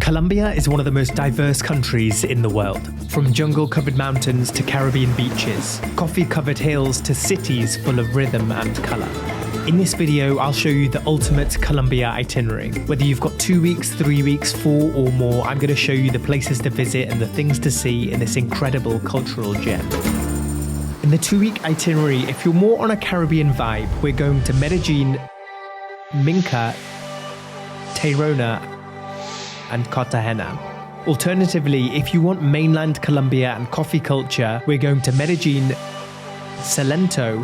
Colombia is one of the most diverse countries in the world. From jungle-covered mountains to Caribbean beaches, coffee-covered hills to cities full of rhythm and colour. In this video, I'll show you the ultimate Colombia itinerary. Whether you've got 2 weeks, 3 weeks, 4 or more, I'm going to show you the places to visit and the things to see in this incredible cultural gem. In the 2-week itinerary, if you're more on a Caribbean vibe, we're going to Medellin, Minca, Tayrona, and Cartagena. Alternatively, if you want mainland Colombia and coffee culture, we're going to Medellin, Salento,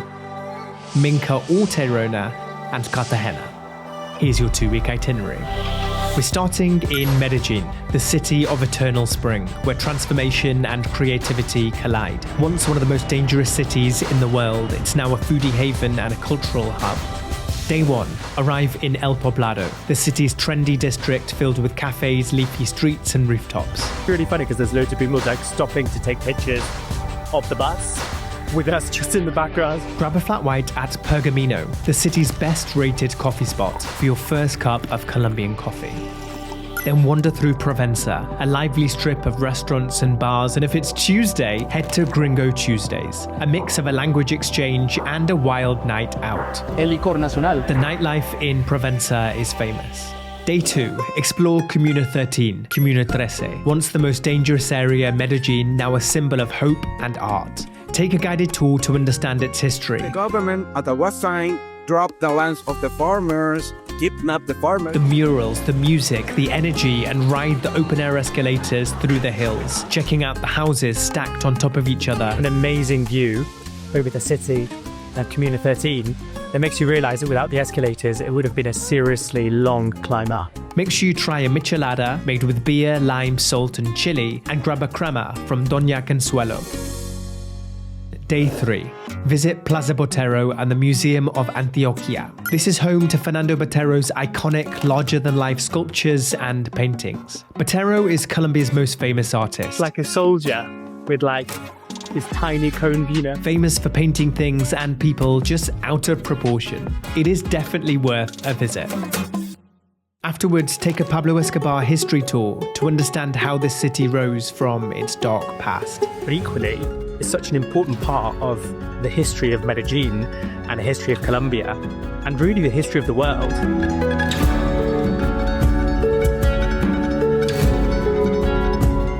Minca or Tayrona, and Cartagena. Here's your 2-week itinerary. We're starting in Medellin, the city of eternal spring, where transformation and creativity collide. Once one of the most dangerous cities in the world, it's now a foodie haven and a cultural hub. Day 1, arrive in El Poblado, the city's trendy district filled with cafes, leafy streets and rooftops. It's really funny because there's loads of people like stopping to take pictures of the bus with us just in the background. Grab a flat white at Pergamino, the city's best rated coffee spot for your first cup of Colombian coffee. Then wander through Provenza, a lively strip of restaurants and bars, and if it's Tuesday, head to Gringo Tuesdays, a mix of a language exchange and a wild night out. El licor nacional. The nightlife in Provenza is famous. Day 2, explore Comuna 13, Comuna 13, once the most dangerous area, Medellin, now a symbol of hope and art. Take a guided tour to understand its history. The government at the West Side dropped the lands of the farmers, kidnapped the farmers. The murals, the music, the energy, and ride the open-air escalators through the hills, checking out the houses stacked on top of each other. An amazing view over the city of Comuna 13 that makes you realise that without the escalators, it would have been a seriously long climb up. Make sure you try a michelada made with beer, lime, salt, and chili, and grab a crema from Doña Consuelo. Day 3. Visit Plaza Botero and the Museum of Antioquia. This is home to Fernando Botero's iconic, larger-than-life sculptures and paintings. Botero is Colombia's most famous artist. It's like a soldier with this tiny cone, famous for painting things and people just out of proportion. It is definitely worth a visit. Afterwards, take a Pablo Escobar history tour to understand how this city rose from its dark past. But equally, it's such an important part of the history of Medellin and the history of Colombia, and really the history of the world.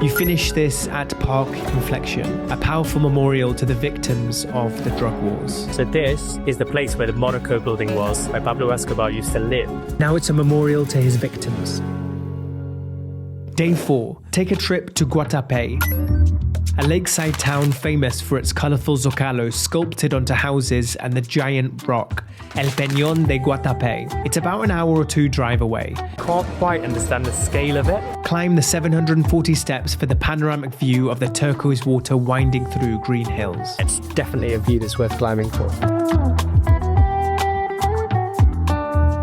You finish this at Park Inflection, a powerful memorial to the victims of the drug wars. So this is the place where the Monaco building was, where Pablo Escobar used to live. Now it's a memorial to his victims. Day 4, take a trip to Guatapé, a lakeside town famous for its colourful zocalos sculpted onto houses and the giant rock, El Peñón de Guatapé. It's about an hour or 2 drive away. Can't quite understand the scale of it. Climb the 740 steps for the panoramic view of the turquoise water winding through green hills. It's definitely a view that's worth climbing for.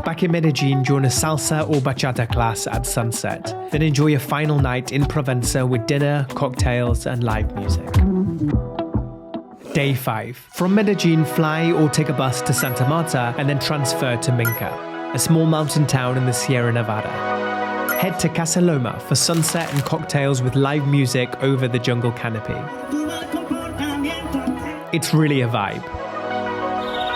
Back in Medellin, join a salsa or bachata class at sunset. Then enjoy a final night in Provenza with dinner, cocktails, and live music. Day 5. From Medellin, fly or take a bus to Santa Marta and then transfer to Minca, a small mountain town in the Sierra Nevada. Head to Casa Loma for sunset and cocktails with live music over the jungle canopy. It's really a vibe.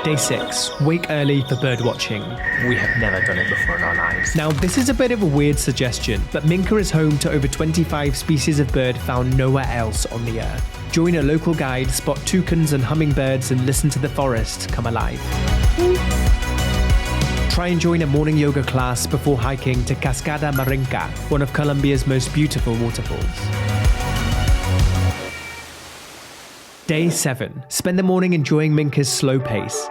Day 6. Wake early for bird watching. We have never done it before in our lives. Now, this is a bit of a weird suggestion, but Minca is home to over 25 species of bird found nowhere else on the earth. Join a local guide, spot toucans and hummingbirds, and listen to the forest come alive. Try and join a morning yoga class before hiking to Cascada Marinca, one of Colombia's most beautiful waterfalls. Day 7. Spend the morning enjoying Minca's slow pace,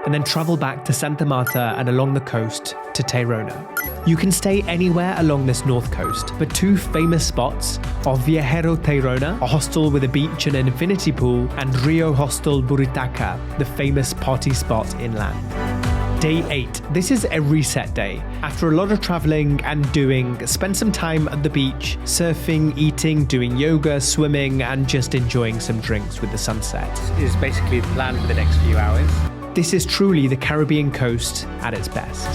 and then travel back to Santa Marta and along the coast to Tayrona. You can stay anywhere along this north coast, but 2 famous spots are Viajero Tayrona, a hostel with a beach and an infinity pool, and Rio Hostel Buritaca, the famous party spot inland. Day 8. This is a reset day. After a lot of traveling and doing, spend some time at the beach, surfing, eating, doing yoga, swimming, and just enjoying some drinks with the sunset. This is basically the plan for the next few hours. This is truly the Caribbean coast at its best.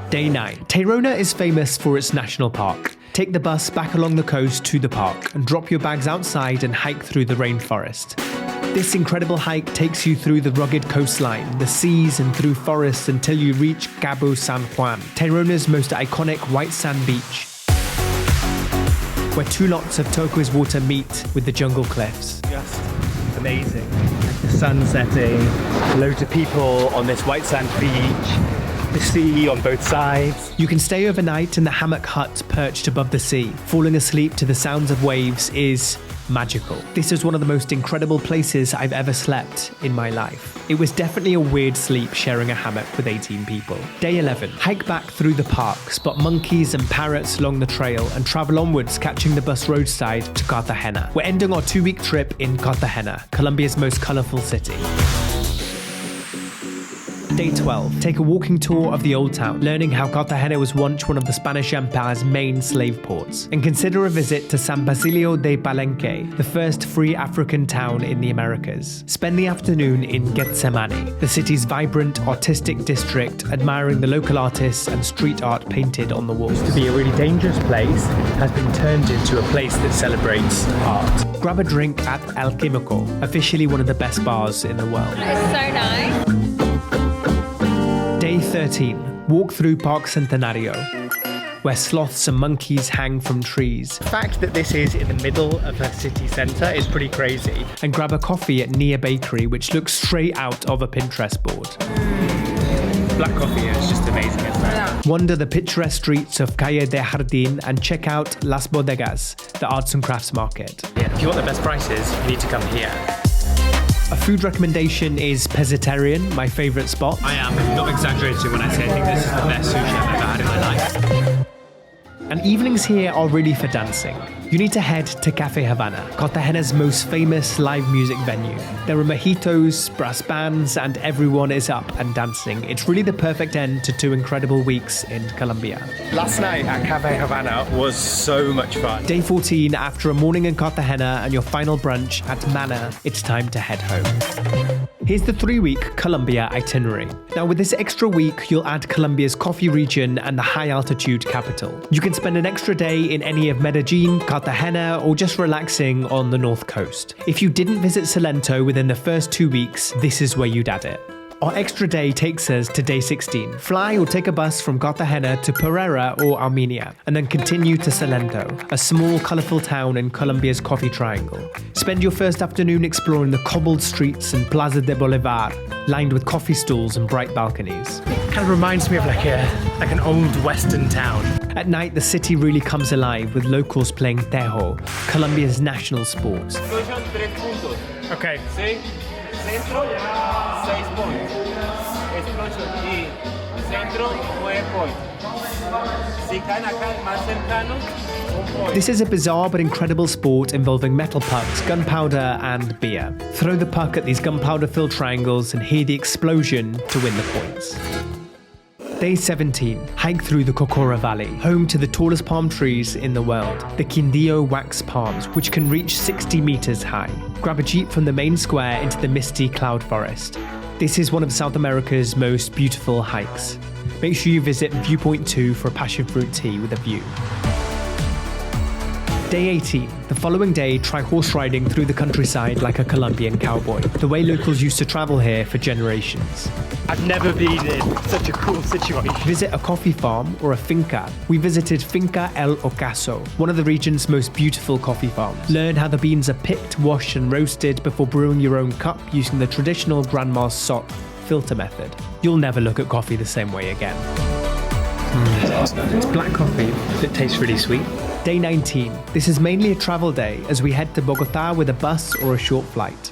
Day 9. Tayrona is famous for its national park. Take the bus back along the coast to the park and drop your bags outside and hike through the rainforest. This incredible hike takes you through the rugged coastline, the seas and through forests until you reach Cabo San Juan, Tayrona's most iconic white sand beach, where two lots of turquoise water meet with the jungle cliffs. Just amazing. The sun setting, loads of people on this white sand beach, the sea on both sides. You can stay overnight in the hammock hut perched above the sea. Falling asleep to the sounds of waves is magical. This is one of the most incredible places I've ever slept in my life. It was definitely a weird sleep sharing a hammock with 18 people. Day 11. Hike back through the park, spot monkeys and parrots along the trail, and travel onwards catching the bus roadside to Cartagena. We're ending our 2-week trip in Cartagena, Colombia's most colourful city. Day 12. Take a walking tour of the Old Town, learning how Cartagena was once one of the Spanish Empire's main slave ports. And consider a visit to San Basilio de Palenque, the first free African town in the Americas. Spend the afternoon in Getsemani, the city's vibrant, artistic district, admiring the local artists and street art painted on the walls. To be a really dangerous place has been turned into a place that celebrates art. Grab a drink at El Químico, officially one of the best bars in the world. It's so nice. Day 13. Walk through Park Centenario, where sloths and monkeys hang from trees. The fact that this is in the middle of a city centre is pretty crazy. And grab a coffee at Nia Bakery, which looks straight out of a Pinterest board. Black coffee is just amazing, isn't it? Wander the picturesque streets of Calle de Jardín and check out Las Bodegas, the arts and crafts market. Yeah, if you want the best prices, you need to come here. A food recommendation is Pescatarian, my favourite spot. I am not exaggerating when I say I think this is the best sushi I've ever had in my life. And evenings here are really for dancing. You need to head to Cafe Havana, Cartagena's most famous live music venue. There are mojitos, brass bands, and everyone is up and dancing. It's really the perfect end to 2 incredible weeks in Colombia. Last night at Cafe Havana was so much fun. Day 14, after a morning in Cartagena and your final brunch at Mana, it's time to head home. Here's the 3-week Colombia itinerary. Now with this extra week, you'll add Colombia's coffee region and the high altitude capital. You can spend an extra day in any of Medellin, Cartagena, or just relaxing on the north coast. If you didn't visit Salento within the first 2 weeks, this is where you'd add it. Our extra day takes us to day 16. Fly or take a bus from Cartagena to Pereira or Armenia, and then continue to Salento, a small, colourful town in Colombia's Coffee Triangle. Spend your first afternoon exploring the cobbled streets and Plaza de Bolivar, lined with coffee stalls and bright balconies. It kind of reminds me of like an old western town. At night, the city really comes alive with locals playing tejo, Colombia's national sport. Okay. Centro, 6 points. Explosion y centro, 9 points. Si caen acá más cercanos, 1 point. This is a bizarre but incredible sport involving metal pucks, gunpowder, and beer. Throw the puck at these gunpowder-filled triangles and hear the explosion to win the points. Day 17. Hike through the Cocora Valley, home to the tallest palm trees in the world, the Quindío wax palms, which can reach 60 meters high. Grab a jeep from the main square into the misty cloud forest. This is one of South America's most beautiful hikes. Make sure you visit Viewpoint 2 for a passion fruit tea with a view. Day 18. The following day, try horse riding through the countryside like a Colombian cowboy, the way locals used to travel here for generations. I've never been in such a cool situation. Visit a coffee farm or a finca. We visited Finca El Ocaso, one of the region's most beautiful coffee farms. Learn how the beans are picked, washed and roasted before brewing your own cup using the traditional Grandma's Sot filter method. You'll never look at coffee the same way again. It's black coffee that tastes really sweet. Day 19. This is mainly a travel day as we head to Bogotá with a bus or a short flight.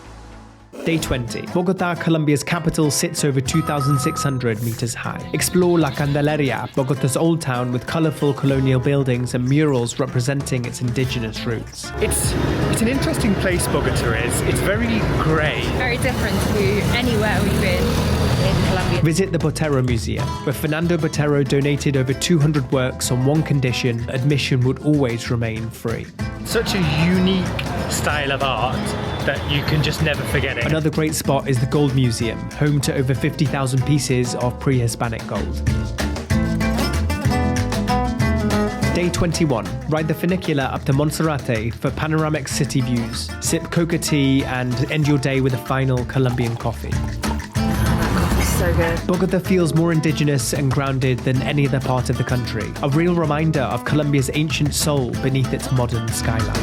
Day 20. Bogotá, Colombia's capital, sits over 2,600 meters high. Explore La Candelaria, Bogotá's old town with colorful colonial buildings and murals representing its indigenous roots. It's an interesting place, Bogotá is. It's very grey. Very different to anywhere we've been in Colombia. Visit the Botero Museum, where Fernando Botero donated over 200 works on one condition: admission would always remain free. Such a unique style of art that you can just never forget it. Another great spot is the Gold Museum, home to over 50,000 pieces of pre-Hispanic gold. Day 21. Ride the funicular up to Monserrate for panoramic city views. Sip coca tea and end your day with a final Colombian coffee. So good. Bogota feels more indigenous and grounded than any other part of the country. A real reminder of Colombia's ancient soul beneath its modern skyline.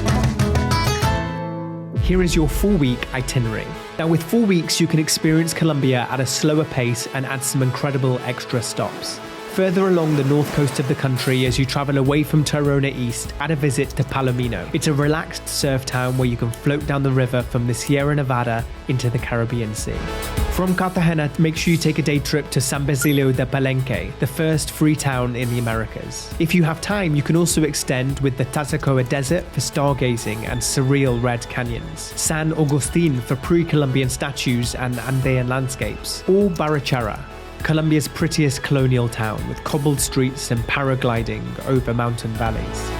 Here is your 4-week itinerary. Now with 4 weeks, you can experience Colombia at a slower pace and add some incredible extra stops. Further along the north coast of the country, as you travel away from Tayrona east, add a visit to Palomino. It's a relaxed surf town where you can float down the river from the Sierra Nevada into the Caribbean Sea. From Cartagena, make sure you take a day trip to San Basilio de Palenque, the first free town in the Americas. If you have time, you can also extend with the Tatacoa Desert for stargazing and surreal red canyons, San Agustin for pre-Columbian statues and Andean landscapes, or Barachara, Colombia's prettiest colonial town with cobbled streets and paragliding over mountain valleys.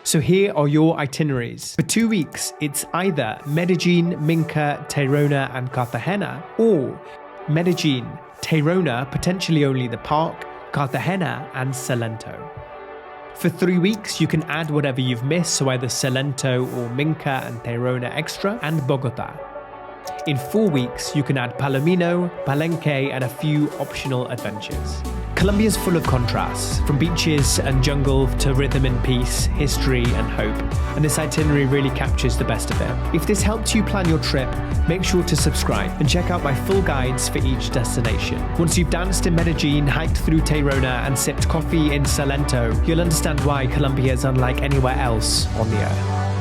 So here are your itineraries. For 2 weeks, it's either Medellin, Minca, Tayrona and Cartagena, or Medellin, Tayrona, potentially only the park, Cartagena and Salento. For 3 weeks, you can add whatever you've missed, so either Salento or Minca and Tayrona extra, and Bogota. In 4 weeks, you can add Palomino, Palenque, and a few optional adventures. Colombia is full of contrasts, from beaches and jungle to rhythm and peace, history and hope, and this itinerary really captures the best of it. If this helped you plan your trip, make sure to subscribe and check out my full guides for each destination. Once you've danced in Medellin, hiked through Tayrona, and sipped coffee in Salento, you'll understand why Colombia is unlike anywhere else on the earth.